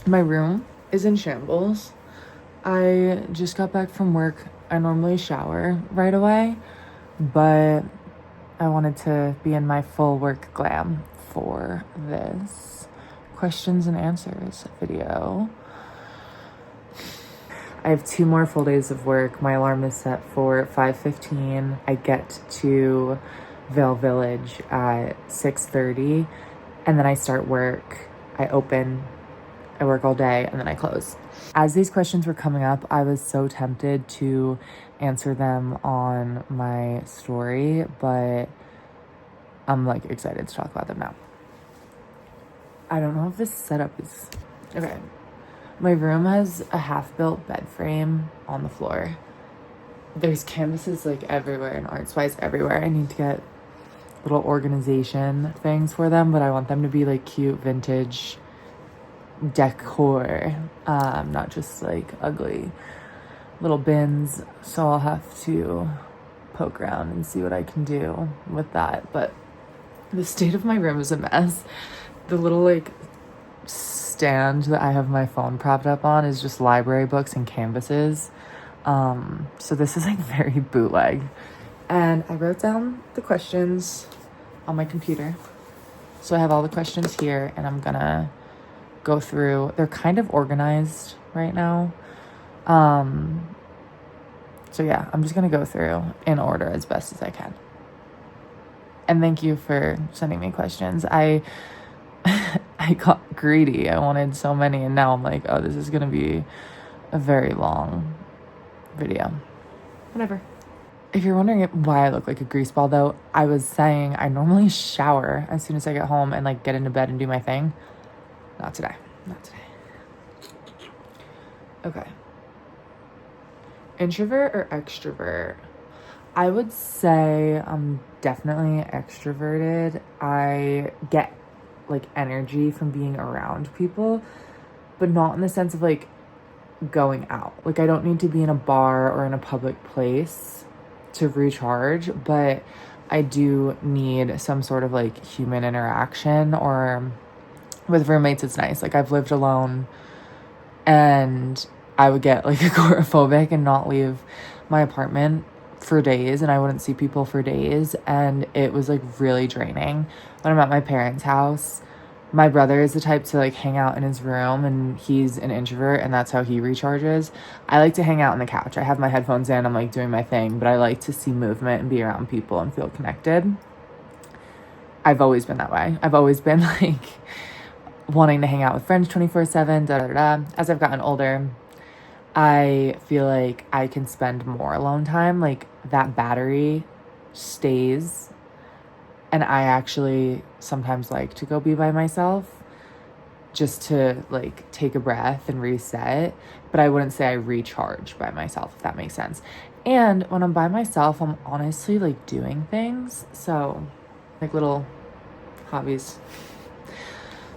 My room is in shambles. I just got back from work. I normally shower right away, but I wanted to be in my full work glam for this questions and answers video. I have 2 more full days of work. My alarm is set for 5:15. I get to Vail Village at 6:30, and then I start work. I work all day, and then I close. As these questions were coming up, I was so tempted to answer them on my story, but I'm like excited to talk about them now. I don't know if this setup is okay. My room has a half-built bed frame on the floor. There's canvases like everywhere and art supplies everywhere. I need to get little organization things for them, but I want them to be like cute vintage decor, not just like ugly little bins. So I'll have to poke around and see what I can do with that. But the state of my room is a mess. The little like stand that I have my phone propped up on is just library books and canvases. So this is like very bootleg. And I wrote down the questions on my computer. So I have all the questions here, and I'm gonna go through. They're kind of organized right now. So yeah, I'm just gonna go through in order as best as I can. And thank you for sending me questions. I got greedy. I wanted so many, and now I'm like, oh, this is gonna be a very long video. Whatever. If you're wondering why I look like a grease ball, though, I was saying I normally shower as soon as I get home and like get into bed and do my thing. Not today. Okay. Introvert or extrovert? I would say I'm definitely extroverted. I get like energy from being around people, but not in the sense of like going out. Like I don't need to be in a bar or in a public place to recharge, but I do need some sort of like human interaction, or with roommates it's nice. Like I've lived alone and I would get like agoraphobic and not leave my apartment for days, and I wouldn't see people for days, and it was like really draining. When I'm at my parents' house, my brother is the type to like hang out in his room, and he's an introvert, and that's how he recharges. I like to hang out on the couch. I have my headphones in, I'm like doing my thing, but I like to see movement and be around people and feel connected. I've always been that way. I've always been like wanting to hang out with friends 24/7, As I've gotten older, I feel like I can spend more alone time. Like that battery stays, and I actually sometimes like to go be by myself just to like take a breath and reset. But I wouldn't say I recharge by myself, if that makes sense. And when I'm by myself, I'm honestly like doing things. So like little hobbies.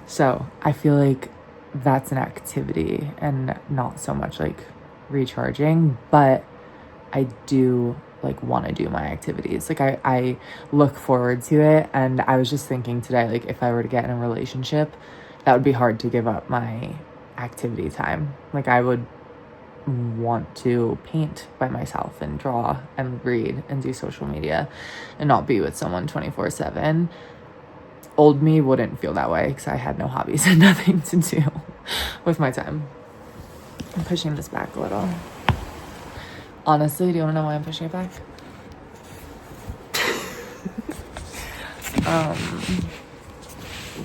So I feel like that's an activity and not so much like recharging, but I do like want to do my activities. Like I look forward to it. And I was just thinking today, like if I were to get in a relationship, that would be hard to give up my activity time. Like I would want to paint by myself and draw and read and do social media and not be with someone 24/7. Old me wouldn't feel that way because I had no hobbies and nothing to do with my time. I'm pushing this back a little. Honestly, do you want to know why I'm pushing it back?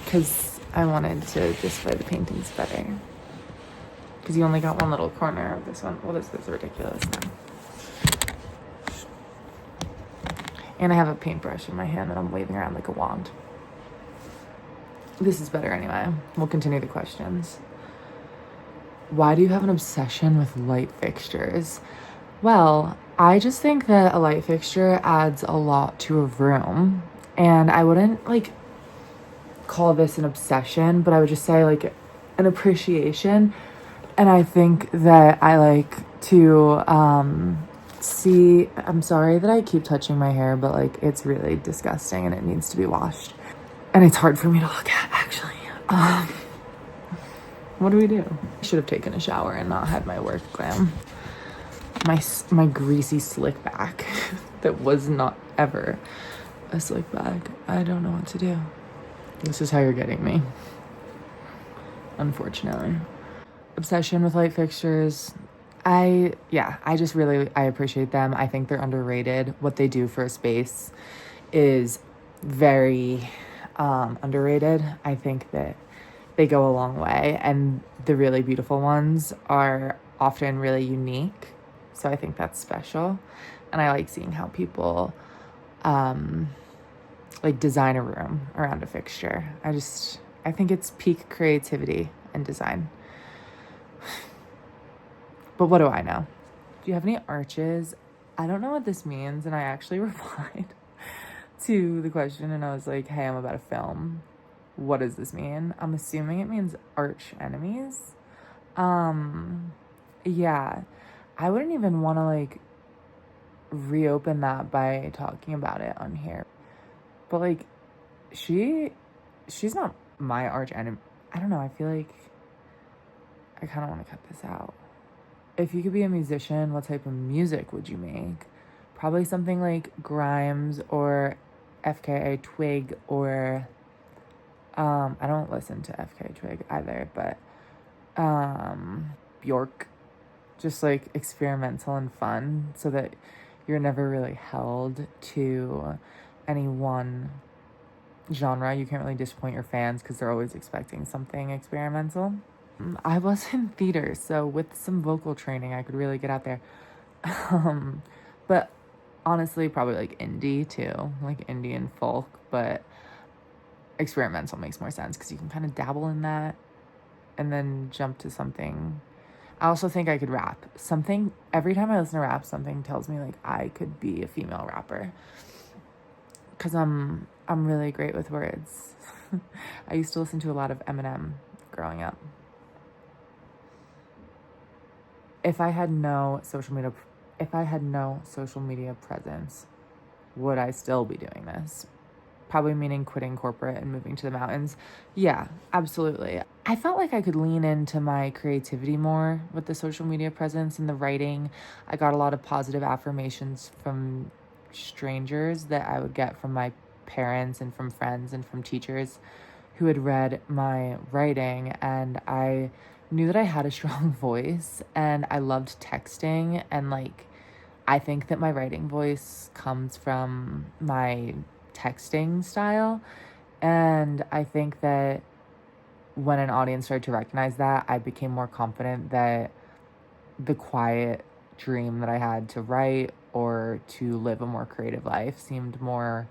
Because I wanted to display the paintings better. Because you only got one little corner of this one. Well, this is ridiculous now. And I have a paintbrush in my hand that I'm waving around like a wand. This is better anyway. We'll continue the questions. Why do you have an obsession with light fixtures? Well, I just think that a light fixture adds a lot to a room. And I wouldn't like call this an obsession, but I would just say like an appreciation. And I think that I like to see, I'm sorry that I keep touching my hair, but like it's really disgusting and it needs to be washed. And it's hard for me to look at, actually. What do we do? I should have taken a shower and not had my work glam. My greasy slick back that was not ever a slick back. I don't know what to do. This is how you're getting me, unfortunately. Obsession with light fixtures. I appreciate them. I think they're underrated. What they do for a space is very underrated. I think that they go a long way, and the really beautiful ones are often really unique. So I think that's special. And I like seeing how people like design a room around a fixture. I think it's peak creativity and design. But what do I know? Do you have any arches? I don't know what this means. And I actually replied to the question and I was like, hey, I'm about to film. What does this mean? I'm assuming it means arch enemies. Yeah. I wouldn't even want to like reopen that by talking about it on here. But like she's not my arch enemy. I don't know. I feel like I kind of want to cut this out. If you could be a musician, what type of music would you make? Probably something like Grimes or FKA Twig or I don't listen to FKA Twig either, but Bjork. Just like experimental and fun so that you're never really held to any one genre. You can't really disappoint your fans because they're always expecting something experimental. I was in theater, so with some vocal training, I could really get out there. But honestly, probably like indie too, like indie and folk, but experimental makes more sense because you can kind of dabble in that and then jump to something. I also think I could rap. Every time I listen to rap, something tells me like I could be a female rapper. Cause I'm really great with words. I used to listen to a lot of Eminem growing up. If I had no social media presence, would I still be doing this? Probably meaning quitting corporate and moving to the mountains. Yeah, absolutely. I felt like I could lean into my creativity more with the social media presence and the writing. I got a lot of positive affirmations from strangers that I would get from my parents and from friends and from teachers who had read my writing, and I knew that I had a strong voice and I loved texting, and like I think that my writing voice comes from my texting style, and I think that when an audience started to recognize that, I became more confident that the quiet dream that I had to write or to live a more creative life seemed more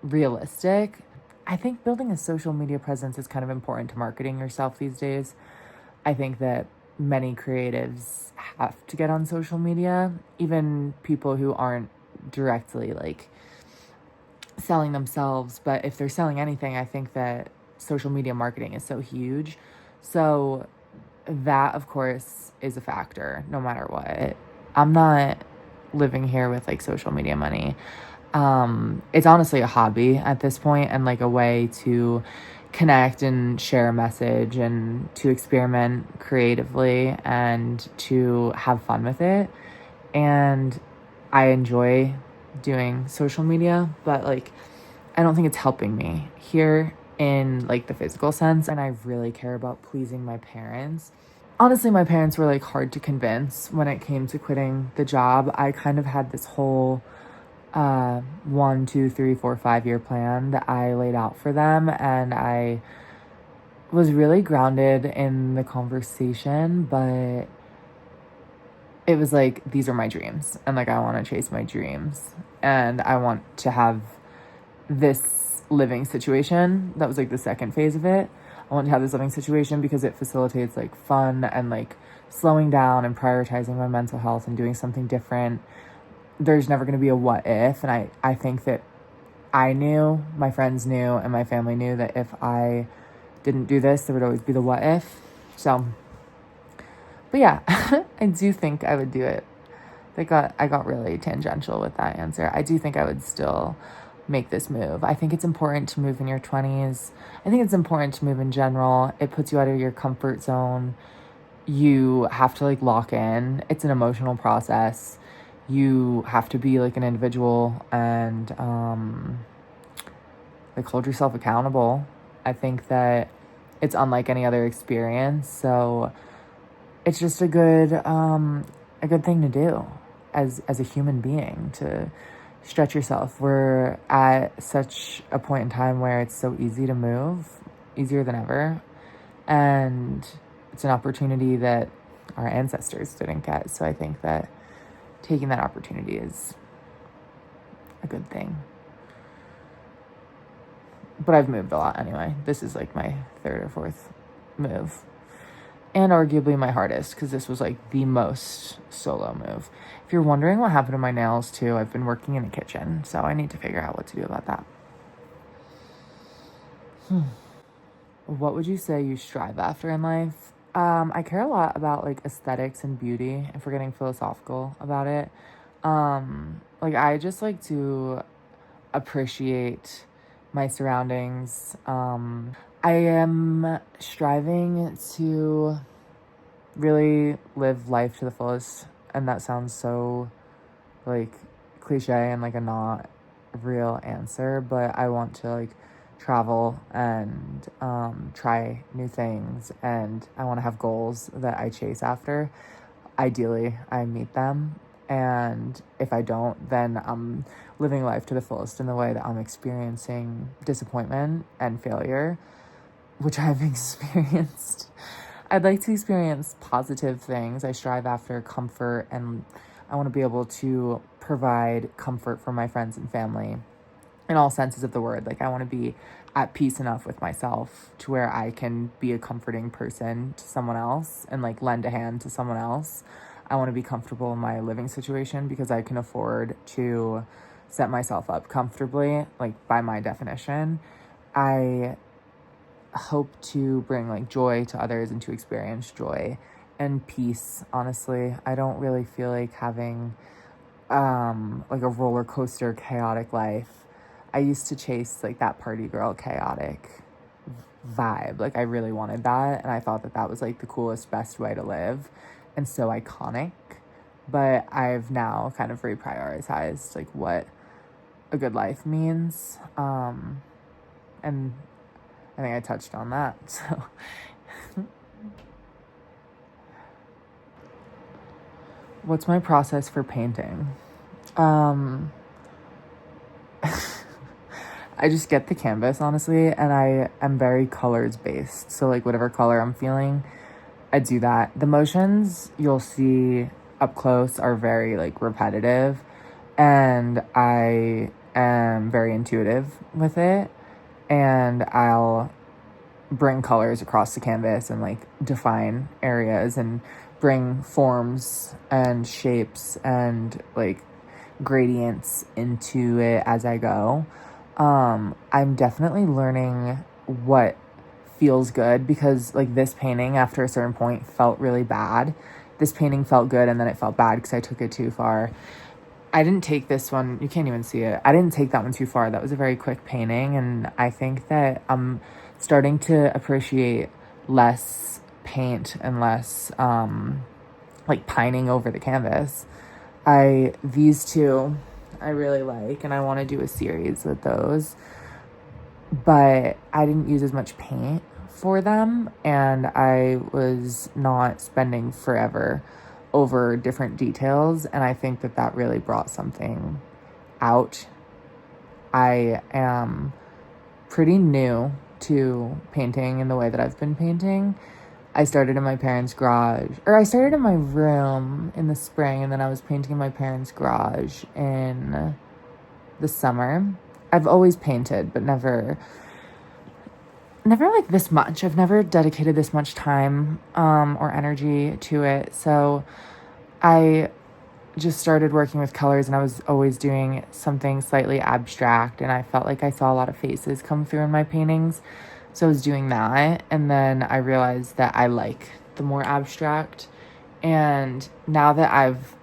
realistic. I think building a social media presence is kind of important to marketing yourself these days. I think that many creatives have to get on social media, even people who aren't directly like selling themselves, but if they're selling anything, I think that social media marketing is so huge. So that, of course, is a factor no matter what. I'm not living here with like social media money. It's honestly a hobby at this point and like a way to connect and share a message and to experiment creatively and to have fun with it. And I enjoy doing social media, but like I don't think it's helping me here in like the physical sense, and I really care about pleasing my parents. Honestly, my parents were like hard to convince when it came to quitting the job. I kind of had this whole 1, 2, 3, 4, 5 year plan that I laid out for them, and I was really grounded in the conversation, but it was like, these are my dreams, and like I want to chase my dreams, and I want to have this living situation. That was like the second phase of it. I want to have this living situation because it facilitates like fun and like slowing down and prioritizing my mental health and doing something different. There's never going to be a what if, and I think that I knew, my friends knew, and my family knew that if I didn't do this, there would always be the what if. So, but yeah, I do think I would do it. I got really tangential with that answer. I do think I would still make this move. I think it's important to move in your 20s. I think it's important to move in general. It puts you out of your comfort zone. You have to like lock in. It's an emotional process. You have to be like an individual and like hold yourself accountable. I think that it's unlike any other experience. So it's just a good thing to do as a human being, to stretch yourself. We're at such a point in time where it's so easy to move, easier than ever. And it's an opportunity that our ancestors didn't get. So I think that taking that opportunity is a good thing. But I've moved a lot anyway. This is like my third or fourth move. And arguably my hardest, because this was like the most solo move. If you're wondering what happened to my nails too, I've been working in the kitchen, so I need to figure out what to do about that. What would you say you strive after in life? I care a lot about like aesthetics and beauty, if we're getting philosophical about it. Like I just like to appreciate my surroundings. I am striving to really live life to the fullest, and that sounds so like cliche and like a not real answer, but I want to like travel and try new things, and I want to have goals that I chase after. Ideally, I meet them, and if I don't, then I'm living life to the fullest in the way that I'm experiencing disappointment and failure, which I've experienced. I'd like to experience positive things. I strive after comfort, and I want to be able to provide comfort for my friends and family in all senses of the word. Like I want to be at peace enough with myself to where I can be a comforting person to someone else and like lend a hand to someone else. I want to be comfortable in my living situation because I can afford to set myself up comfortably, like by my definition. I hope to bring like joy to others and to experience joy and peace. Honestly, I don't really feel like having like a roller coaster chaotic life. I used to chase like that party girl chaotic vibe. Like I really wanted that, and I thought that that was like the coolest, best way to live and so iconic. But I've now kind of reprioritized like what a good life means. And I think I touched on that. So what's my process for painting? I just get the canvas, honestly, and I am very colors based. So like whatever color I'm feeling, I do that. The motions you'll see up close are very like repetitive, and I am very intuitive with it, and I'll bring colors across the canvas and like define areas and bring forms and shapes and like gradients into it as I go. I'm definitely learning what feels good, because like this painting after a certain point felt really bad. This painting felt good and then it felt bad because I took it too far. I didn't take this one, you can't even see it. I didn't take that one too far. That was a very quick painting, and I think that I'm starting to appreciate less paint and less like pining over the canvas. These two I really like, and I want to do a series with those, but I didn't use as much paint for them, and I was not spending forever over different details, and I think that that really brought something out. I am pretty new to painting in the way that I've been painting. I started in my parents' garage, or I started in my room in the spring, and then I was painting in my parents' garage in the summer. I've always painted, but never like this much. I've never dedicated this much time or energy to it. So I just started working with colors, and I was always doing something slightly abstract, and I felt like I saw a lot of faces come through in my paintings. So I was doing that, and then I realized that I like the more abstract. And now that I've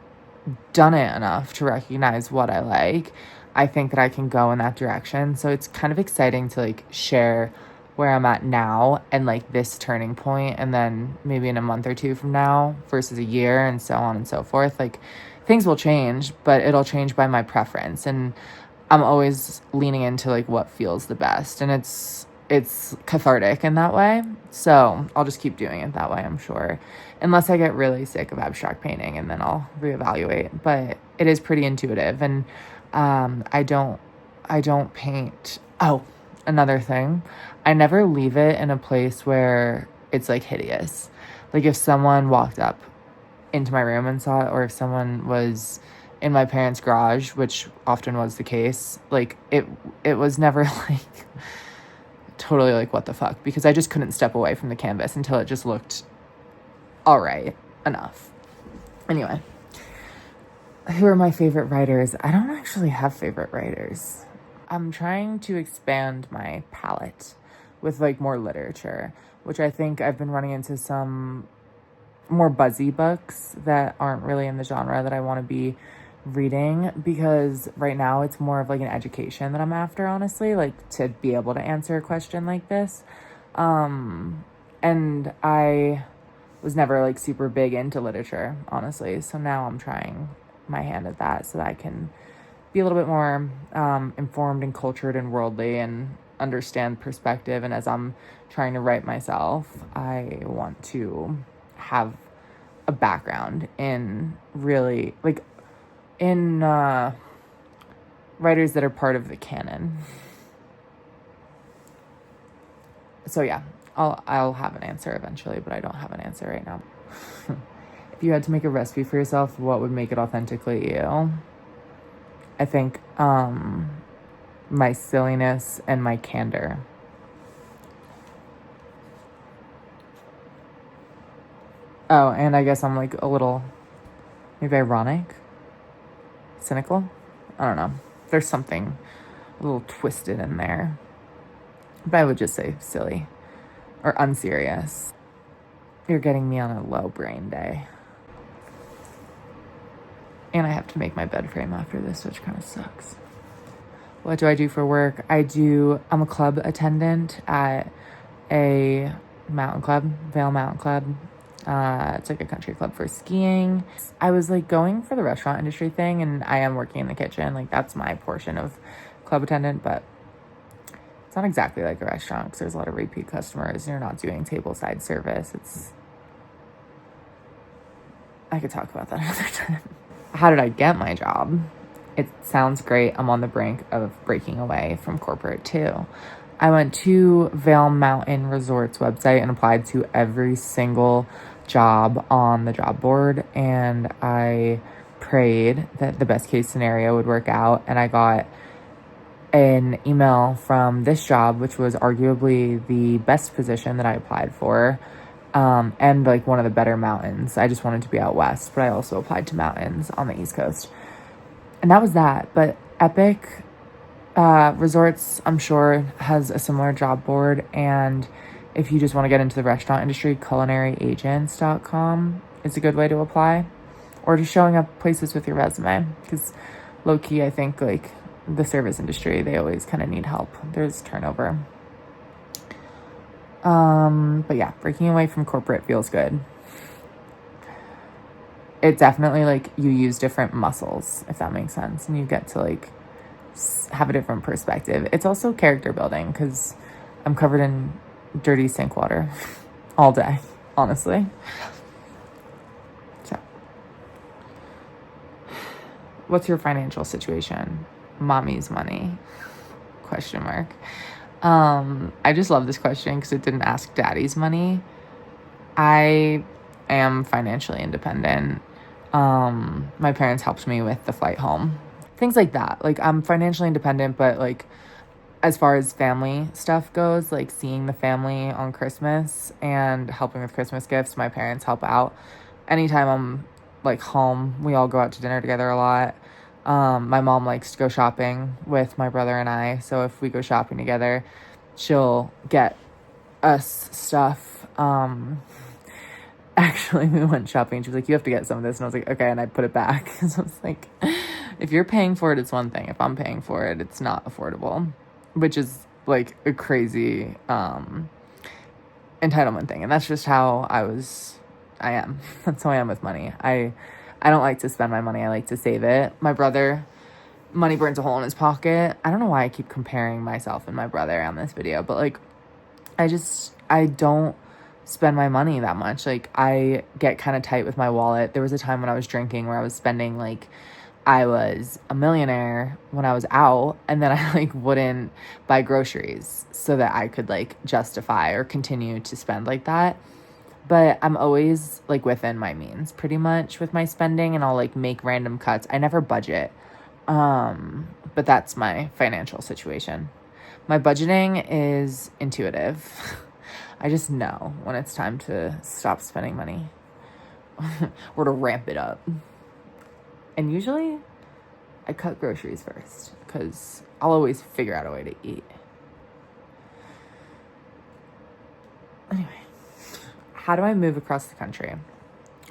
done it enough to recognize what I like, I think that I can go in that direction. So it's kind of exciting to like share where I'm at now and like this turning point, and then maybe in a month or two from now versus a year, and so on and so forth. Like things will change, but it'll change by my preference. And I'm always leaning into like what feels the best, and it's cathartic in that way. So I'll just keep doing it that way, I'm sure. Unless I get really sick of abstract painting, and then I'll reevaluate. But it is pretty intuitive, and I don't paint. Oh, another thing, I never leave it in a place where it's like hideous. Like if someone walked up into my room and saw it, or if someone was in my parents' garage, which often was the case, like it was never like totally like what the fuck, because I just couldn't step away from the canvas until it just looked all right enough. Anyway, who are my favorite writers? I don't actually have favorite writers. I'm trying to expand my palette with like more literature, which I think I've been running into some more buzzy books that aren't really in the genre that I want to be reading, because right now it's more of like an education that I'm after, honestly, like to be able to answer a question like this. And I was never like super big into literature, honestly. So now I'm trying my hand at that so that I can be a little bit more informed and cultured and worldly and understand perspective. And as I'm trying to write myself, I want to have a background in really like in writers that are part of the canon. So yeah, I'll have an answer eventually, but I don't have an answer right now. If you had to make a recipe for yourself, what would make it authentically you? I think my silliness and my candor. Oh, and I guess I'm like a little maybe ironic, cynical. I don't know. There's something a little twisted in there. But I would just say silly or unserious. You're getting me on a low brain day. And I have to make my bed frame after this, which kind of sucks. What do I do for work? I'm a club attendant at a mountain club, Vail Mountain Club. It's like a country club for skiing. I was like going for the restaurant industry thing, and I am working in the kitchen. Like that's my portion of club attendant, but it's not exactly like a restaurant because there's a lot of repeat customers. You're not doing table side service. I could talk about that another time. How did I get my job? It sounds great. I'm on the brink of breaking away from corporate too. I went to Vail Mountain Resort's website and applied to every single job on the job board, and I prayed that the best case scenario would work out, and I got an email from this job, which was arguably the best position that I applied for, and like one of the better mountains. I just wanted to be out west, but I also applied to mountains on the East Coast, and that was that. But Epic Resorts, I'm sure, has a similar job board, and if you just want to get into the restaurant industry, culinaryagents.com is a good way to apply, or just showing up places with your resume, because low-key, I think like the service industry, they always kind of need help. There's turnover. But yeah, breaking away from corporate feels good. It definitely like you use different muscles, if that makes sense, and you get to like have a different perspective. It's also character building because I'm covered in dirty sink water all day, honestly. So, what's your financial situation? Mommy's money? ? I just love this question because it didn't ask daddy's money. I am financially independent. My parents helped me with the flight home. Things like that. Like, I'm financially independent, but like as far as family stuff goes, like seeing the family on Christmas and helping with Christmas gifts, my parents help out. Anytime I'm like home, we all go out to dinner together a lot. My mom likes to go shopping with my brother and I. So if we go shopping together, she'll get us stuff. Actually, we went shopping. She was like, you have to get some of this. And I was like, okay. And I put it back. So I was like, If you're paying for it, it's one thing. If I'm paying for it, it's not affordable, which is like a crazy entitlement thing. And that's just how I am. That's how I am with money. I don't like to spend my money. I like to save it. My brother, money burns a hole in his pocket. I don't know why I keep comparing myself and my brother on this video, but like, I don't spend my money that much. Like, I get kind of tight with my wallet. There was a time when I was drinking where I was spending like I was a millionaire when I was out, and then I like wouldn't buy groceries so that I could like justify or continue to spend like that. But I'm always like within my means pretty much with my spending, and I'll like make random cuts. I never budget. But that's my financial situation. My budgeting is intuitive. I just know when it's time to stop spending money or to ramp it up. And usually I cut groceries first because I'll always figure out a way to eat. Anyway, how do I move across the country?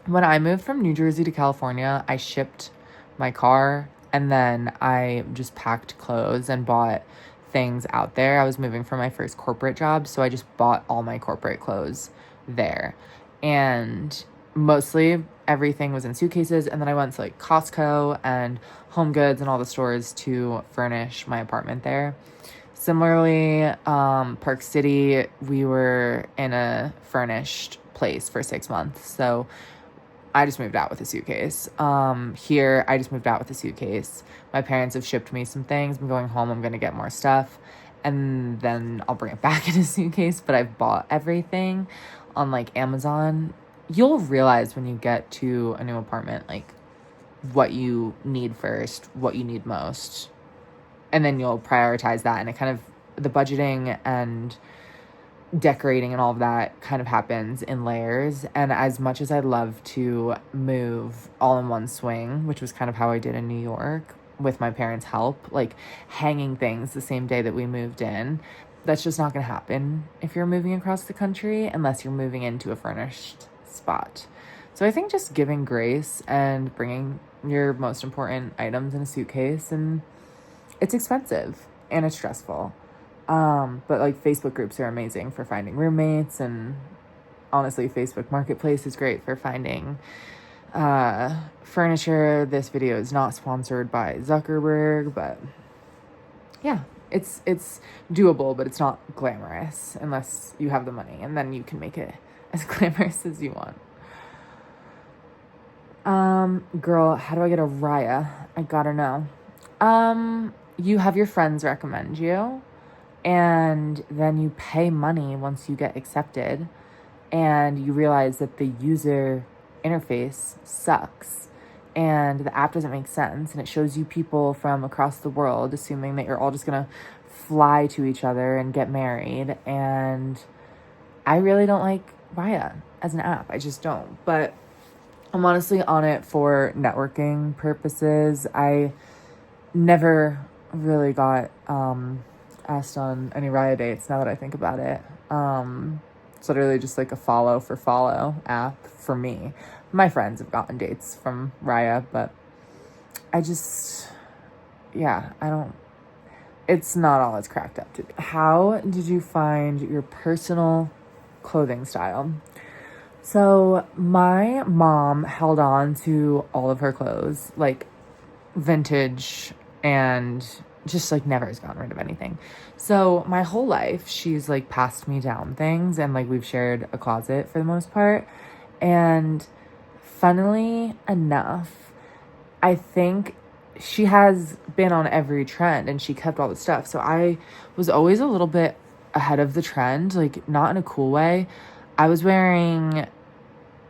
When I moved from New Jersey to California, I shipped my car and then I just packed clothes and bought things out there. I was moving for my first corporate job, so I just bought all my corporate clothes there. And mostly everything was in suitcases, and then I went to like Costco and Home Goods and all the stores to furnish my apartment there. Similarly, Park City, we were in a furnished place for 6 months, so I just moved out with a suitcase. Here, I just moved out with a suitcase. My parents have shipped me some things. I'm going home. I'm going to get more stuff. And then I'll bring it back in a suitcase. But I've bought everything on, like, Amazon. You'll realize when you get to a new apartment, like, what you need first, what you need most. And then you'll prioritize that. And it kind of, the budgeting and decorating and all of that kind of happens in layers. And as much as I love to move all in one swing, which was kind of how I did in New York with my parents' help, like hanging things the same day that we moved in, that's just not going to happen if you're moving across the country unless you're moving into a furnished spot. So I think just giving grace and bringing your most important items in a suitcase, and it's expensive and it's stressful. But like Facebook groups are amazing for finding roommates, and honestly, Facebook Marketplace is great for finding furniture. This video is not sponsored by Zuckerberg, but yeah, it's doable, but it's not glamorous unless you have the money, and then you can make it as glamorous as you want. Girl, how do I get a Raya? I gotta know. You have your friends recommend you, and then you pay money once you get accepted, and you realize that the user interface sucks, and the app doesn't make sense, and it shows you people from across the world, assuming that you're all just gonna fly to each other and get married, and I really don't like Raya as an app. I just don't, but I'm honestly on it for networking purposes. I never really got asked on any Raya dates now that I think about it. It's literally just like a follow for follow app for me. My friends have gotten dates from Raya, but I just, yeah, it's not all it's cracked up to be. How did you find your personal clothing style? So my mom held on to all of her clothes, like vintage, and just like never has gotten rid of anything. So my whole life, she's like passed me down things, and like we've shared a closet for the most part. And funnily enough, I think she has been on every trend and she kept all the stuff. So I was always a little bit ahead of the trend, like not in a cool way. I was wearing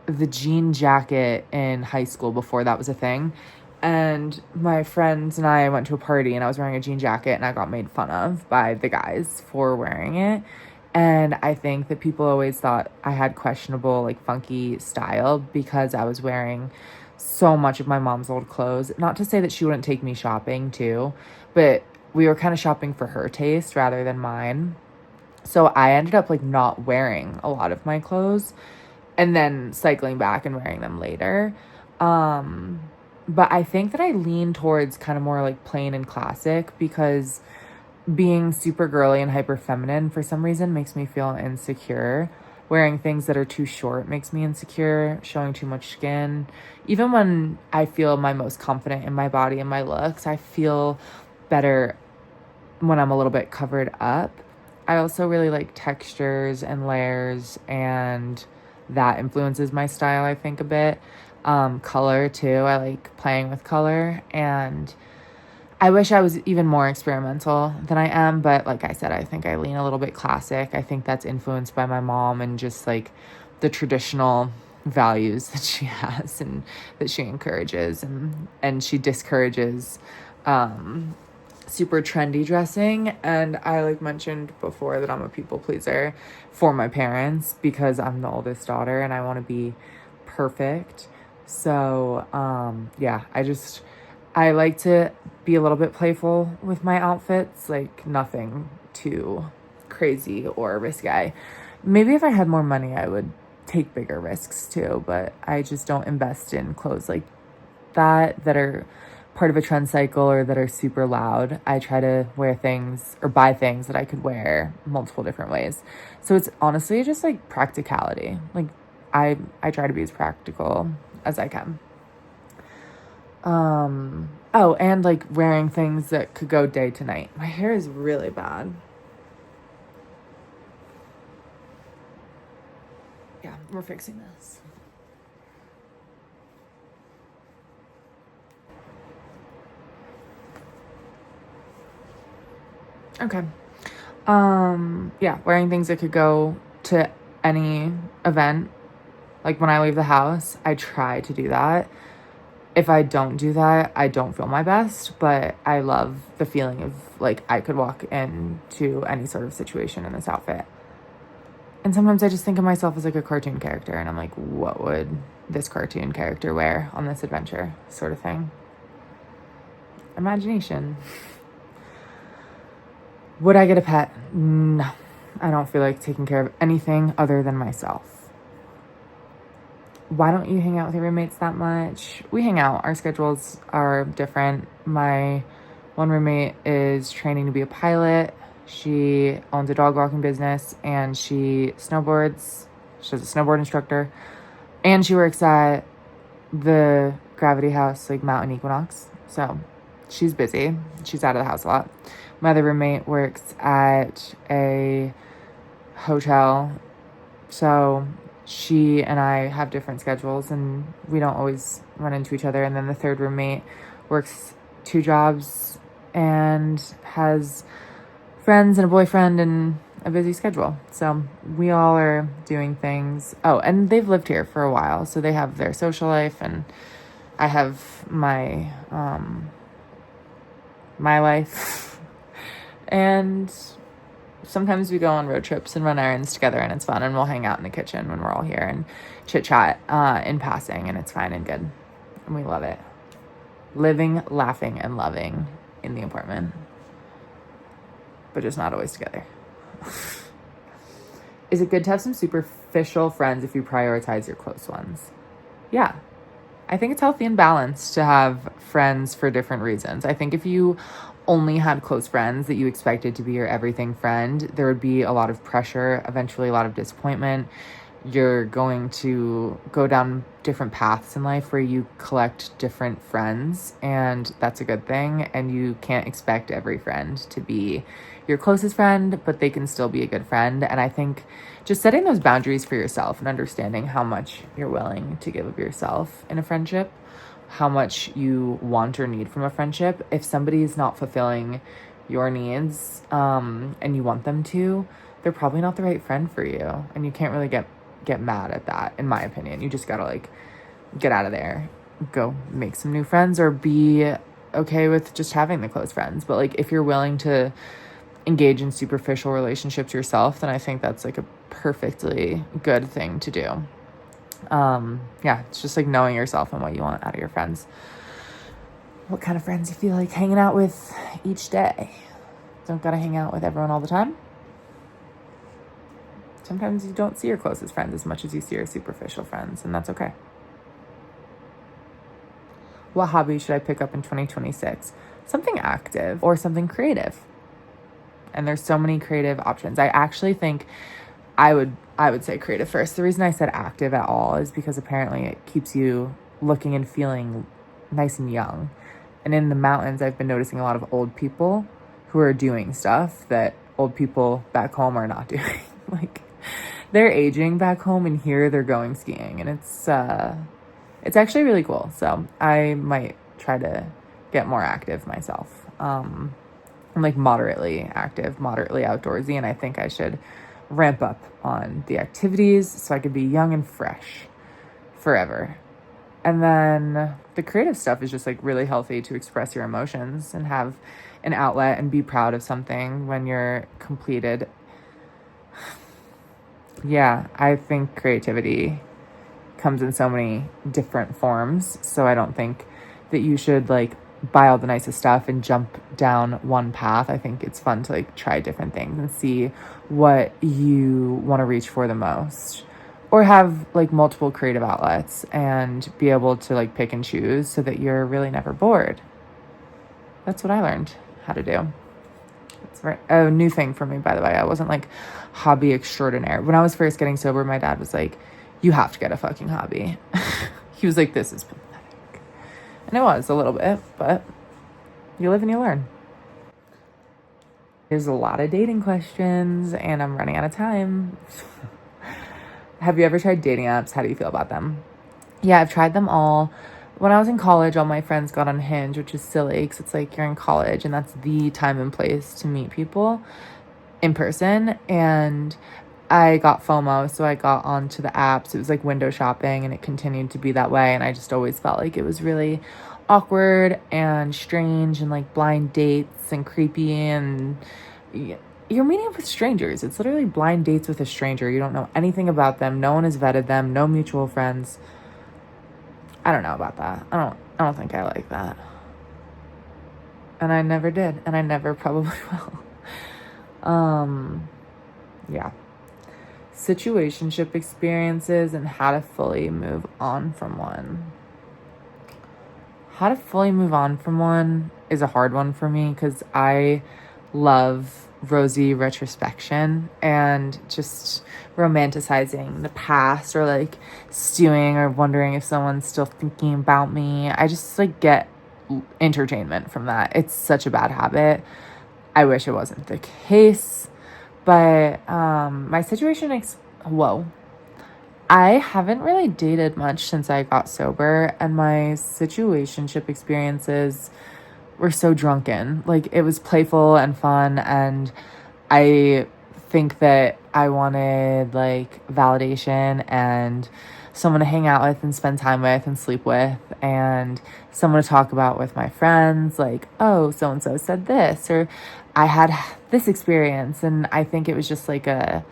the jean jacket in high school before that was a thing. And my friends and I went to a party, and I was wearing a jean jacket, and I got made fun of by the guys for wearing it. And I think that people always thought I had questionable, like funky style because I was wearing so much of my mom's old clothes. Not to say that she wouldn't take me shopping too, but we were kind of shopping for her taste rather than mine. So I ended up like not wearing a lot of my clothes and then cycling back and wearing them later. But I think that I lean towards kind of more like plain and classic, because being super girly and hyper feminine for some reason makes me feel insecure. Wearing things that are too short makes me insecure. Showing too much skin. Even when I feel my most confident in my body and my looks, I feel better when I'm a little bit covered up. I also really like textures and layers, and that influences my style, I think, a bit. Color too. I like playing with color, and I wish I was even more experimental than I am, but like I said, I think I lean a little bit classic. I think that's influenced by my mom and just like the traditional values that she has and that she encourages, and she discourages super trendy dressing. And I like mentioned before that I'm a people pleaser for my parents because I'm the oldest daughter and I want to be perfect. So yeah, I like to be a little bit playful with my outfits, like nothing too crazy or risque. Maybe if I had more money, I would take bigger risks too, but I just don't invest in clothes like that are part of a trend cycle or that are super loud. I try to wear things or buy things that I could wear multiple different ways. So it's honestly just like practicality. Like I try to be as practical as I can. Oh, and like wearing things that could go day to night. My hair is really bad. Yeah, we're fixing this. Okay. Yeah, wearing things that could go to any event. Like when I leave the house, I try to do that. If I don't do that, I don't feel my best, but I love the feeling of like I could walk into any sort of situation in this outfit. And sometimes I just think of myself as like a cartoon character, and I'm like, what would this cartoon character wear on this adventure, sort of thing. Imagination. Would I get a pet? No. I don't feel like taking care of anything other than myself. Why don't you hang out with your roommates that much? We hang out. Our schedules are different. My one roommate is training to be a pilot. She owns a dog walking business and she snowboards. She's a snowboard instructor. And she works at the Gravity House, like Mountain Equinox. So she's busy. She's out of the house a lot. My other roommate works at a hotel. So she and I have different schedules and we don't always run into each other. And then the third roommate works 2 jobs and has friends and a boyfriend and a busy schedule. So we all are doing things. Oh, and they've lived here for a while, so they have their social life and I have my my life. And sometimes we go on road trips and run errands together and it's fun, and we'll hang out in the kitchen when we're all here and chit chat in passing, and it's fine and good. And we love it. Living, laughing, and loving in the apartment. But just not always together. Is it good to have some superficial friends if you prioritize your close ones? Yeah. I think it's healthy and balanced to have friends for different reasons. I think if you only had close friends that you expected to be your everything friend, there would be a lot of pressure, eventually a lot of disappointment. You're going to go down different paths in life where you collect different friends, and that's a good thing. And you can't expect every friend to be your closest friend, but they can still be a good friend. And I think just setting those boundaries for yourself and understanding how much you're willing to give of yourself in a friendship, how much you want or need from a friendship. If somebody is not fulfilling your needs and you want them to, they're probably not the right friend for you. And you can't really get mad at that, in my opinion. You just gotta like get out of there, go make some new friends, or be okay with just having the close friends. But like if you're willing to engage in superficial relationships yourself, then I think that's like a perfectly good thing to do. Yeah, it's just like knowing yourself and what you want out of your friends. What kind of friends you feel like hanging out with each day. Don't gotta hang out with everyone all the time. Sometimes you don't see your closest friends as much as you see your superficial friends, and that's okay. what hobby should I pick up in 2026? Something active or something creative. And there's so many creative options. I actually think I would say creative first. The reason I said active at all is because apparently it keeps you looking and feeling nice and young. And in the mountains, I've been noticing a lot of old people who are doing stuff that old people back home are not doing. Like, they're aging back home, and here they're going skiing, and it's actually really cool. So I might try to get more active myself. I'm like moderately active, moderately outdoorsy, and I think I should ramp up on the activities so I could be young and fresh forever. And then the creative stuff is just like really healthy to express your emotions and have an outlet and be proud of something when you're completed. Yeah, I think creativity comes in so many different forms. So I don't think that you should like buy all the nicest stuff and jump down one path. I think it's fun to like try different things and see what you want to reach for the most, or have like multiple creative outlets and be able to like pick and choose so that you're really never bored. That's what I learned how to do. It's a new thing for me, by the way. I wasn't like hobby extraordinaire. When I was first getting sober, my dad was like, you have to get a fucking hobby. He was like, this is pathetic. And it was a little bit, but you live and you learn. There's a lot of dating questions and I'm running out of time. Have you ever tried dating apps? How do you feel about them? Yeah, I've tried them all. When I was in college, all my friends got on Hinge, which is silly because it's like you're in college and that's the time and place to meet people in person. And I got FOMO, so I got onto the apps. It was like window shopping and it continued to be that way. And I just always felt like it was really awkward and strange and like blind dates and creepy, and you're meeting up with strangers. It's literally blind dates with a stranger. You don't know anything about them. No one has vetted them. No mutual friends. I don't know about that. I don't think I like that. And I never did. And I never probably will. Yeah. Situationship experiences and how to fully move on from one. How to fully move on from one is a hard one for me because I love rosy retrospection and just romanticizing the past, or like stewing or wondering if someone's still thinking about me. I just like get entertainment from that. It's such a bad habit. I wish it wasn't the case, but my situation I haven't really dated much since I got sober, and my situationship experiences were so drunken. Like, it was playful and fun, and I think that I wanted like validation and someone to hang out with and spend time with and sleep with, and someone to talk about with my friends, like, oh, so and so said this, or I had this experience. And I think it was just like a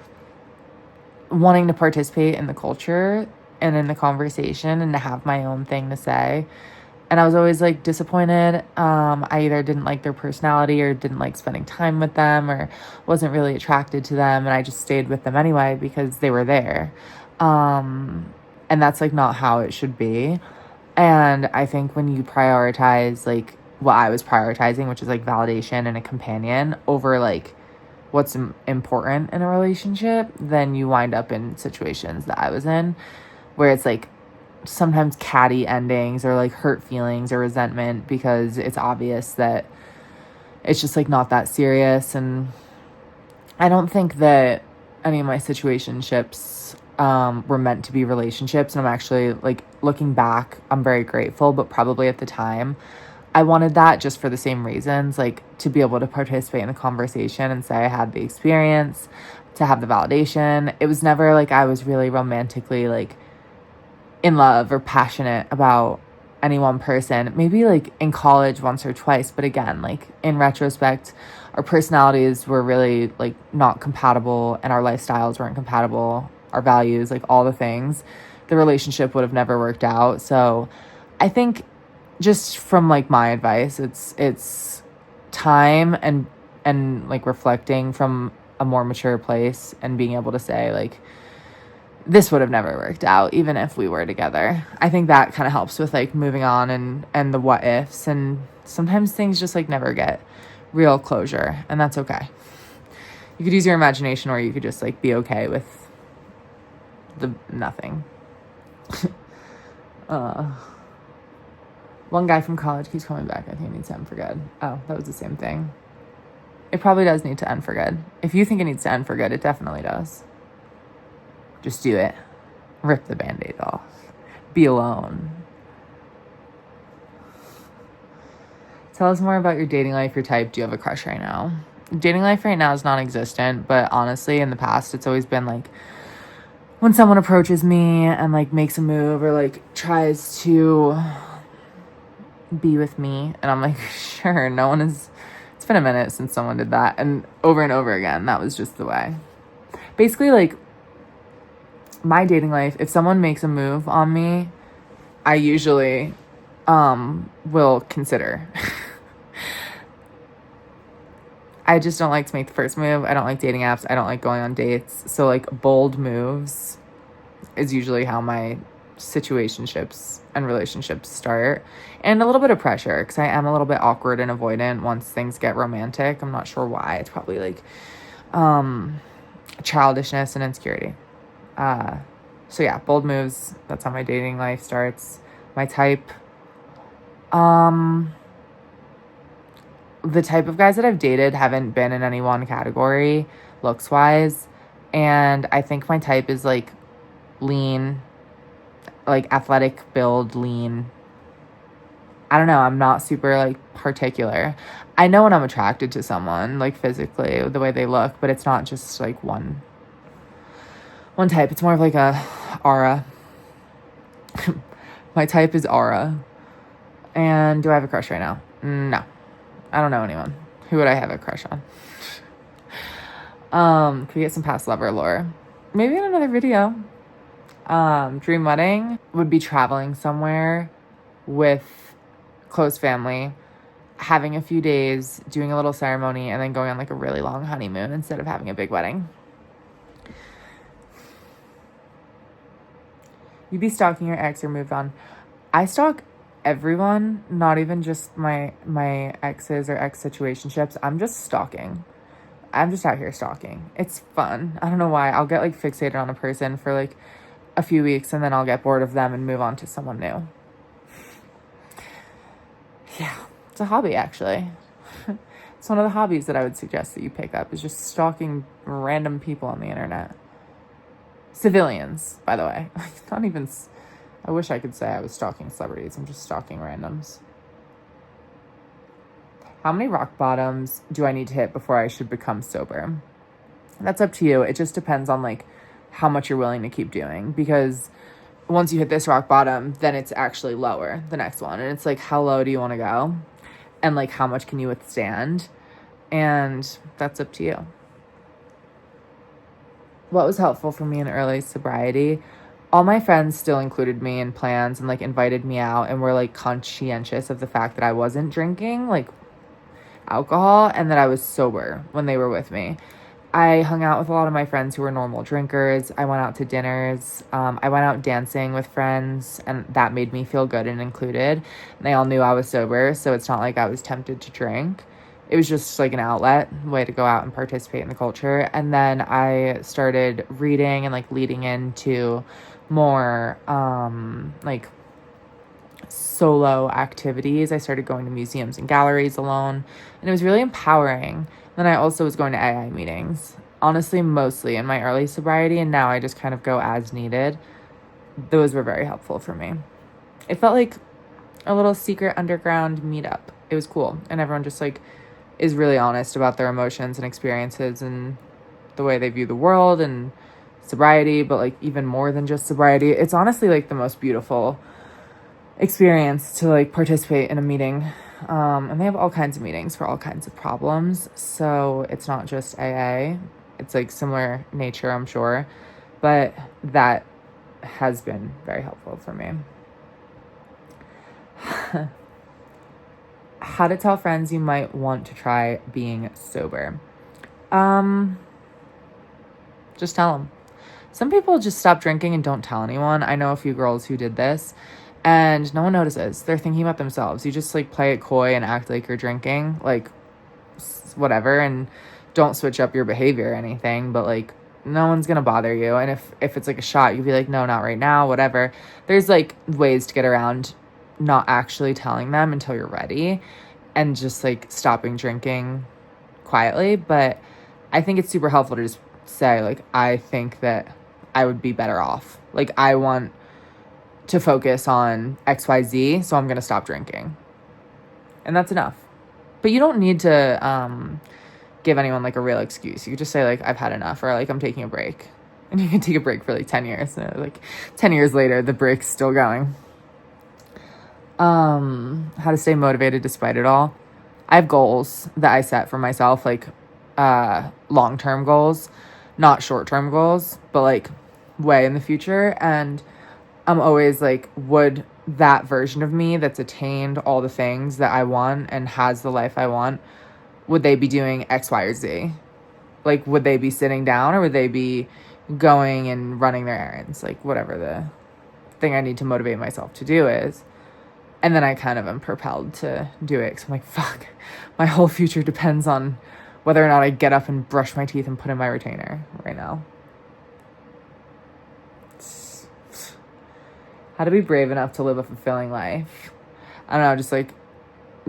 wanting to participate in the culture and in the conversation and to have my own thing to say. And I was always like disappointed. I either didn't like their personality or didn't like spending time with them or wasn't really attracted to them. And I just stayed with them anyway because they were there. And that's like not how it should be. And I think when you prioritize like what I was prioritizing, which is like validation and a companion over like what's important in a relationship, then you wind up in situations that I was in where it's like sometimes catty endings or like hurt feelings or resentment because it's obvious that it's just like not that serious. And I don't think that any of my situationships were meant to be relationships. And I'm actually like looking back, I'm very grateful, but probably at the time I wanted that just for the same reasons, like to be able to participate in the conversation and say I had the experience, to have the validation. It was never like I was really romantically like in love or passionate about any one person. Maybe like in college once or twice, but again, like in retrospect, our personalities were really like not compatible and our lifestyles weren't compatible, our values, like all the things. The relationship would have never worked out. So I think just from like my advice, it's time and like reflecting from a more mature place and being able to say like, this would have never worked out, even if we were together. I think that kind of helps with like moving on and the what ifs. And sometimes things just like never get real closure, and that's okay. You could use your imagination, or you could just like be okay with the nothing. One guy from college keeps coming back. I think it needs to end for good. Oh, that was the same thing. It probably does need to end for good. If you think it needs to end for good, it definitely does. Just do it. Rip the Band-Aid off. Be alone. Tell us more about your dating life, your type. Do you have a crush right now? Dating life right now is non-existent, but honestly, in the past, it's always been like when someone approaches me and like makes a move or like tries to be with me, and I'm like, sure, it's been a minute since someone did that, and over again, that was just the way. Basically, like, my dating life, if someone makes a move on me, I usually will consider. I just don't like to make the first move. I don't like dating apps. I don't like going on dates. So like bold moves is usually how my situationships and relationships start. And a little bit of pressure, because I am a little bit awkward and avoidant once things get romantic. I'm not sure why. It's probably like childishness and insecurity. So yeah, bold moves. That's how my dating life starts. My type. The type of guys that I've dated haven't been in any one category, looks wise. And I think my type is like lean, like athletic build, lean. I don't know. I'm not super like particular. I know when I'm attracted to someone, like physically, the way they look, but it's not just like one type. It's more of like a aura. My type is aura. And do I have a crush right now? No. I don't know anyone. Who would I have a crush on? Could we get some past lover lore? Maybe in another video. Dream wedding would be traveling somewhere with close family, having a few days, doing a little ceremony, and then going on like a really long honeymoon instead of having a big wedding. You'd be stalking your ex or moved on. I stalk everyone, not even just my exes or ex situationships. I'm just stalking. I'm just out here stalking. It's fun. I don't know why. I'll get like fixated on a person for like a few weeks, and then I'll get bored of them and move on to someone new. Yeah, it's a hobby actually. It's one of the hobbies that I would suggest that you pick up, is just stalking random people on the internet. Civilians, by the way. Not even... I wish I could say I was stalking celebrities. I'm just stalking randoms. How many rock bottoms do I need to hit before I should become sober? That's up to you. It just depends on like how much you're willing to keep doing, because once you hit this rock bottom, then it's actually lower, the next one. And it's like, how low do you want to go? And like, how much can you withstand? And that's up to you. What was helpful for me in early sobriety? All my friends still included me in plans and like invited me out and were like conscientious of the fact that I wasn't drinking like alcohol and that I was sober when they were with me. I hung out with a lot of my friends who were normal drinkers. I went out to dinners. I went out dancing with friends, and that made me feel good and included. And they all knew I was sober, so it's not like I was tempted to drink. It was just like an outlet, way to go out and participate in the culture. And then I started reading and like leading into more like solo activities. I started going to museums and galleries alone, and it was really empowering. Then I also was going to AA meetings, honestly, mostly in my early sobriety, and now I just kind of go as needed. Those were very helpful for me. It felt like a little secret underground meetup. It was cool, and everyone just like is really honest about their emotions and experiences and the way they view the world and sobriety, but like even more than just sobriety. It's honestly like the most beautiful experience to like participate in a meeting. And they have all kinds of meetings for all kinds of problems. So it's not just AA. It's like similar nature, I'm sure. But that has been very helpful for me. How to tell friends you might want to try being sober. Just tell them. Some people just stop drinking and don't tell anyone. I know a few girls who did this and no one notices. They're thinking about themselves. You just like play it coy and act like you're drinking, like whatever, and don't switch up your behavior or anything, but like no one's gonna bother you. And if it's like a shot, you'd be like, no, not right now, whatever. There's like ways to get around not actually telling them until you're ready and just like stopping drinking quietly. But I think it's super helpful to just say, like, I think that I would be better off. Like, I want to focus on XYZ, so I'm going to stop drinking. And that's enough. But you don't need to give anyone, like, a real excuse. You could just say, like, I've had enough, or, like, I'm taking a break. And you can take a break for, like, 10 years. And, like, 10 years later, the break's still going. How to stay motivated despite it all. I have goals that I set for myself, like, long-term goals, not short-term goals, but like way in the future. And I'm always like, would that version of me that's attained all the things that I want and has the life I want, would they be doing X, Y, or Z? Like, would they be sitting down, or would they be going and running their errands? Like, whatever the thing I need to motivate myself to do is. And then I kind of am propelled to do it, because I'm like, fuck, my whole future depends on whether or not I get up and brush my teeth and put in my retainer right now. How to be brave enough to live a fulfilling life. I don't know, just like,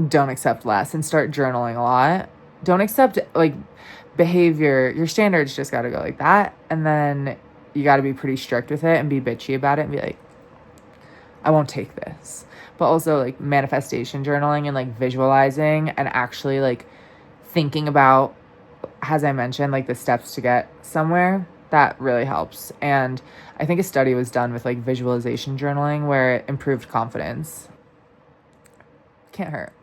don't accept less and start journaling a lot. Don't accept like behavior. Your standards just got to go like that. And then you got to be pretty strict with it and be bitchy about it and be like, I won't take this. But also like manifestation journaling and like visualizing and actually like thinking about, as I mentioned, like the steps to get somewhere, that really helps. And I think a study was done with like visualization journaling where it improved confidence. Can't hurt.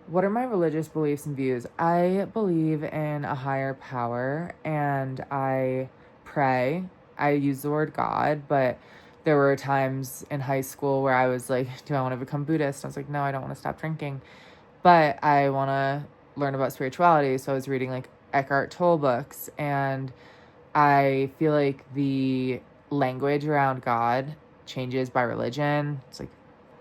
What are my religious beliefs and views? I believe in a higher power and I pray. I use the word God, but there were times in high school where I was like, do I want to become Buddhist? I was like, no, I don't want to stop drinking. But I want to learn about spirituality. So I was reading like Eckhart Tolle books, and I feel like the language around God changes by religion. It's like,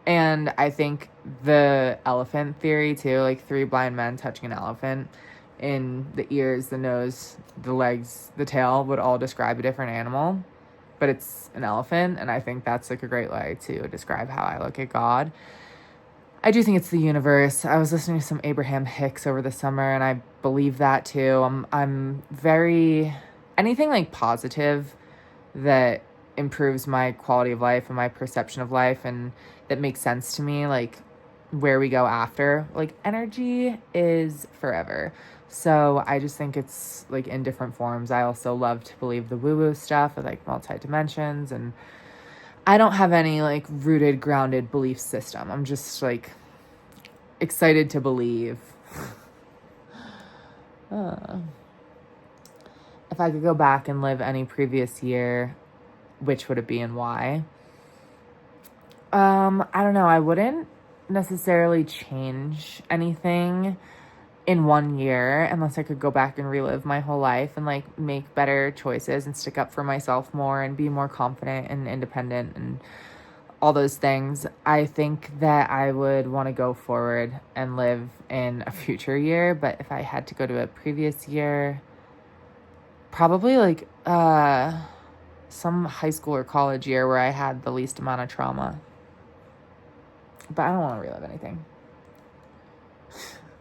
and I think the elephant theory too, like 3 blind men touching an elephant, in the ears, the nose, the legs, the tail would all describe a different animal, but it's an elephant. And I think that's like a great way to describe how I look at God. I do think it's the universe. I was listening to some Abraham Hicks over the summer, and I believe that too. I'm very, anything like positive that improves my quality of life and my perception of life and that makes sense to me, like where we go after, like energy is forever. So I just think it's like in different forms. I also love to believe the woo-woo stuff of like multi-dimensions, and I don't have any like rooted, grounded belief system. I'm just like excited to believe. If I could go back and live any previous year, which would it be and why? I don't know. I wouldn't necessarily change anything in 1 year unless I could go back and relive my whole life and like make better choices and stick up for myself more and be more confident and independent and all those things. I think that I would want to go forward and live in a future year. But if I had to go to a previous year, probably like some high school or college year where I had the least amount of trauma. But I don't want to relive anything.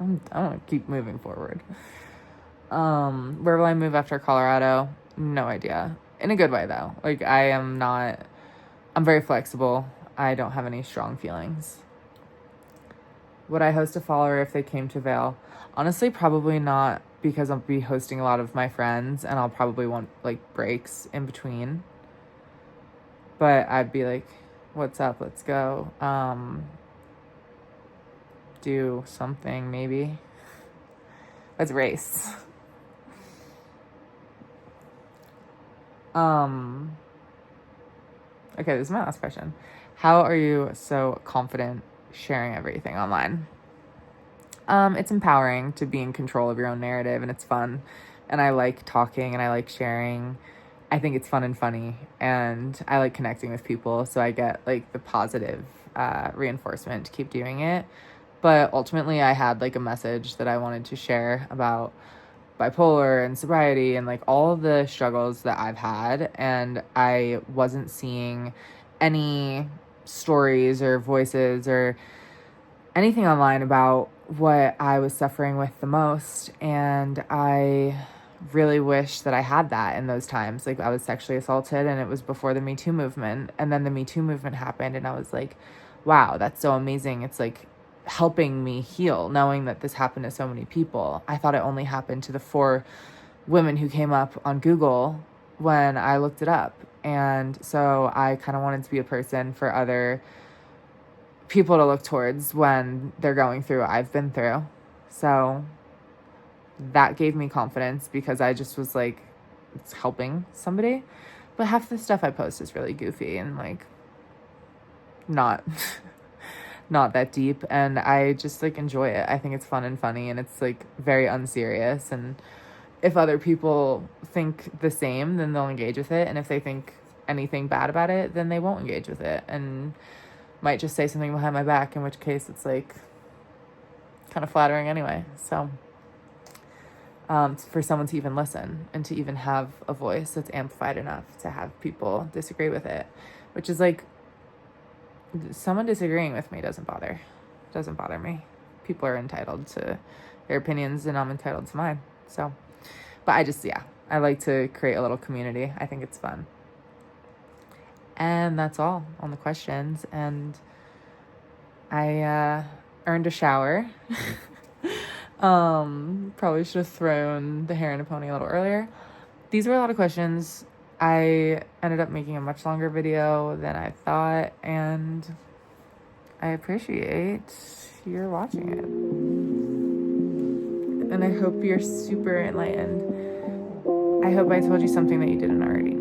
I want to keep moving forward. Where will I move after Colorado? No idea. In a good way, though. Like, I'm very flexible. I don't have any strong feelings. Would I host a follower if they came to Vail? Honestly, probably not, because I'll be hosting a lot of my friends, and I'll probably want, like, breaks in between. But I'd be like, what's up? Let's go. Do something, maybe. Let's race. Okay, this is my last question. How are you so confident sharing everything online? It's empowering to be in control of your own narrative, and it's fun. And I like talking and I like sharing. I think it's fun and funny, and I like connecting with people, so I get like the positive reinforcement to keep doing it. But ultimately, I had like a message that I wanted to share about bipolar and sobriety and like all of the struggles that I've had, and I wasn't seeing any stories or voices or anything online about what I was suffering with the most. And I really wish that I had that in those times. Like, I was sexually assaulted, and it was before the Me Too movement. And then the Me Too movement happened, and I was like, wow, that's so amazing. It's like helping me heal, knowing that this happened to so many people. I thought it only happened to the 4 women who came up on Google when I looked it up. And so I kind of wanted to be a person for other people to look towards when they're going through what I've been through. So that gave me confidence, because I just was like, it's helping somebody. But half the stuff I post is really goofy and like not not that deep, and I just like enjoy it. I think it's fun and funny, and it's like very unserious, and if other people think the same, then they'll engage with it, and if they think anything bad about it, then they won't engage with it and might just say something behind my back, in which case it's like kind of flattering anyway. So for someone to even listen and to even have a voice that's amplified enough to have people disagree with it, which is like, someone disagreeing with me doesn't bother me. People are entitled to their opinions, and I'm entitled to mine. So, but I like to create a little community. I think it's fun. And that's all on the questions. And I earned a shower. Probably should have thrown the hair in a pony a little earlier. These were a lot of questions. I ended up making a much longer video than I thought, and I appreciate you're watching it. And I hope you're super enlightened. I hope I told you something that you didn't already know.